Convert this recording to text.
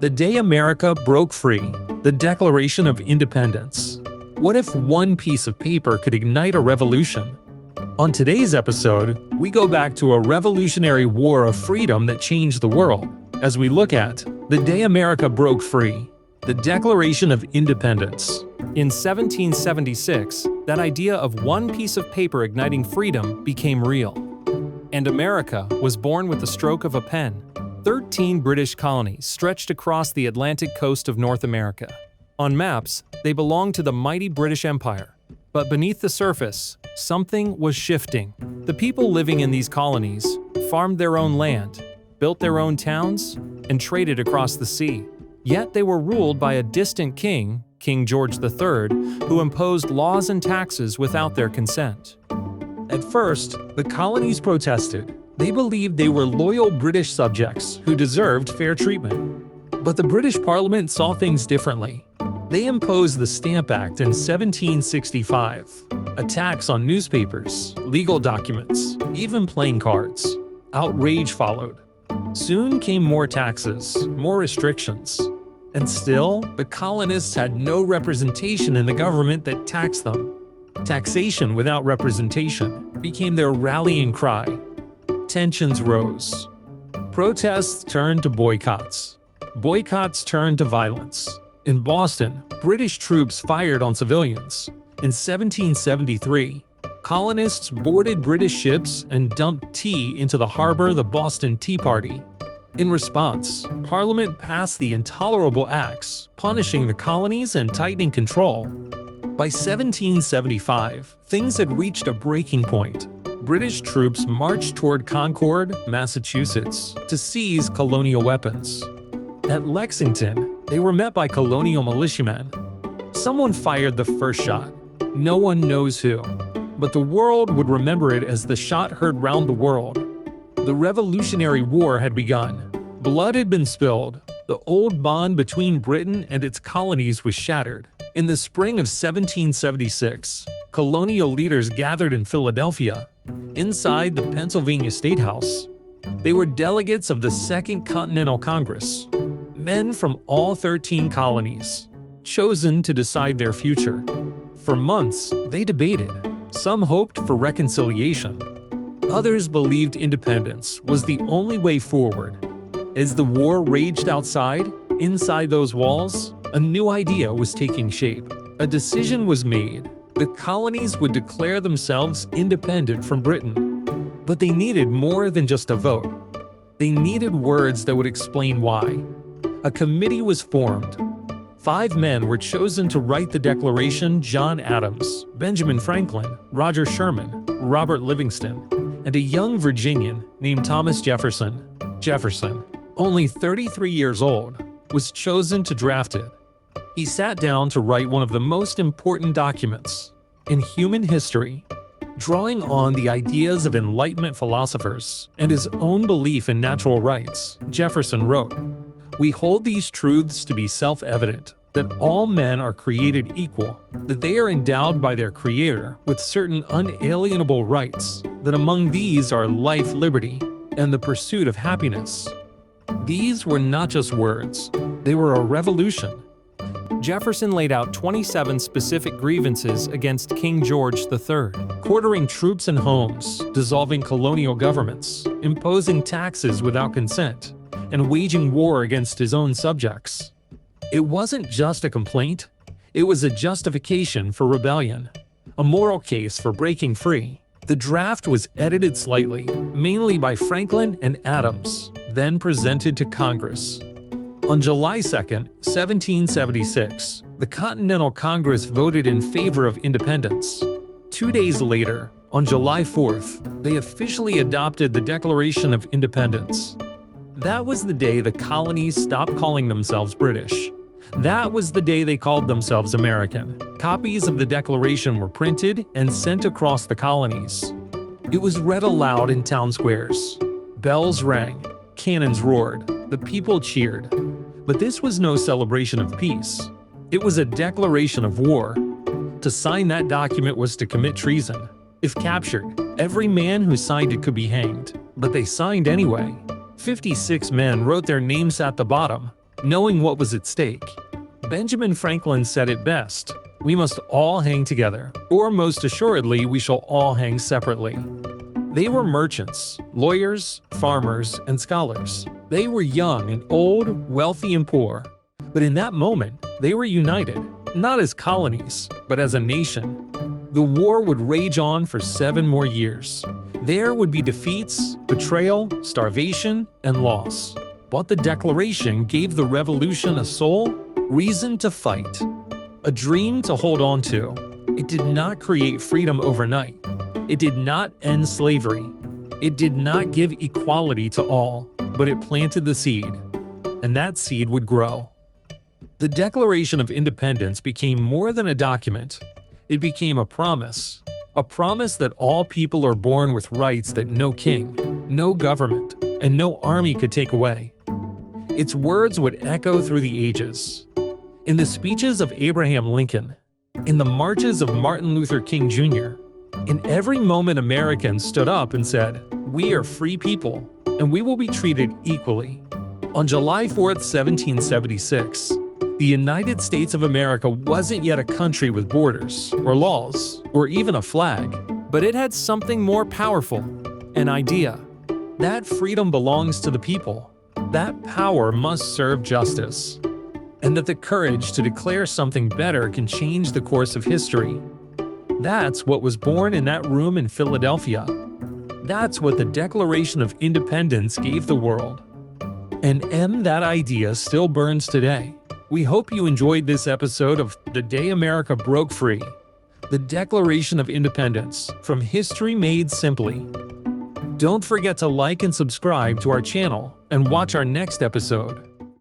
The day America broke free, the Declaration of Independence. What if one piece of paper could ignite a revolution? On today's episode, we go back to a revolutionary war of freedom that changed the world, as we look at the day America broke free, the Declaration of Independence. In 1776, that idea of one piece of paper igniting freedom became real. And America was born with the stroke of a pen. 13 British colonies stretched across the Atlantic coast of North America. On maps, they belonged to the mighty British Empire. But beneath the surface, something was shifting. The people living in these colonies farmed their own land, built their own towns, and traded across the sea. Yet they were ruled by a distant king, King George III, who imposed laws and taxes without their consent. At first, the colonies protested. They believed they were loyal British subjects who deserved fair treatment. But the British Parliament saw things differently. They imposed the Stamp Act in 1765, a tax on newspapers, legal documents, even playing cards. Outrage followed. Soon came more taxes, more restrictions. And still, the colonists had no representation in the government that taxed them. Taxation without representation became their rallying cry. Tensions rose. Protests turned to boycotts. Boycotts turned to violence. In Boston, British troops fired on civilians. In 1773, colonists boarded British ships and dumped tea into the harbor of the Boston Tea Party. In response, Parliament passed the Intolerable Acts, punishing the colonies and tightening control. By 1775, things had reached a breaking point. British troops marched toward Concord, Massachusetts, to seize colonial weapons. At Lexington, they were met by colonial militiamen. Someone fired the first shot. No one knows who, but the world would remember it as the shot heard round the world. The Revolutionary War had begun. Blood had been spilled. The old bond between Britain and its colonies was shattered. In the spring of 1776, colonial leaders gathered in Philadelphia, inside the Pennsylvania State House. They were delegates of the Second Continental Congress, men from all 13 colonies, chosen to decide their future. For months, they debated. Some hoped for reconciliation. Others believed independence was the only way forward. As the war raged outside, inside those walls, a new idea was taking shape. A decision was made. The colonies would declare themselves independent from Britain. But they needed more than just a vote. They needed words that would explain why. A committee was formed. 5 men were chosen to write the Declaration: John Adams, Benjamin Franklin, Roger Sherman, Robert Livingston, and a young Virginian named Thomas Jefferson. Jefferson, only 33 years old, was chosen to draft it. He sat down to write one of the most important documents in human history, drawing on the ideas of Enlightenment philosophers and his own belief in natural rights. Jefferson wrote, "We hold these truths to be self-evident, that all men are created equal, that they are endowed by their Creator with certain unalienable rights, that among these are life, liberty, and the pursuit of happiness." These were not just words, they were a revolution. Jefferson laid out 27 specific grievances against King George III. Quartering troops in homes, dissolving colonial governments, imposing taxes without consent, and waging war against his own subjects. It wasn't just a complaint, it was a justification for rebellion, a moral case for breaking free. The draft was edited slightly, mainly by Franklin and Adams, then presented to Congress. On July 2, 1776, the Continental Congress voted in favor of independence. 2 days later, on July 4th, they officially adopted the Declaration of Independence. That was the day the colonies stopped calling themselves British. That was the day they called themselves American. Copies of the Declaration were printed and sent across the colonies. It was read aloud in town squares. Bells rang, cannons roared, the people cheered. But this was no celebration of peace. It was a declaration of war. To sign that document was to commit treason. If captured, every man who signed it could be hanged. But they signed anyway. 56 men wrote their names at the bottom. knowing what was at stake. Benjamin Franklin said it best: "We must all hang together, or most assuredly we shall all hang separately." They were merchants, lawyers, farmers, and scholars. They were young and old, wealthy and poor. But in that moment, they were united, not as colonies, but as a nation. The war would rage on for 7 more years. There would be defeats, betrayal, starvation, and loss. But the Declaration gave the revolution a soul, reason to fight, a dream to hold on to. It did not create freedom overnight. It did not end slavery. It did not give equality to all, but it planted the seed, and that seed would grow. The Declaration of Independence became more than a document. It became a promise that all people are born with rights that no king, no government, and no army could take away. Its words would echo through the ages. In the speeches of Abraham Lincoln, in the marches of Martin Luther King Jr., in every moment Americans stood up and said, "We are free people, and we will be treated equally." On July 4th, 1776, the United States of America wasn't yet a country with borders, or laws, or even a flag. But it had something more powerful, an idea. That freedom belongs to the people. That power must serve justice. And that the courage to declare something better can change the course of history. That's what was born in that room in Philadelphia. That's what the Declaration of Independence gave the world. And that idea still burns today. We hope you enjoyed this episode of The Day America Broke Free, the Declaration of Independence, from History Made Simply. Don't forget to like and subscribe to our channel and watch our next episode.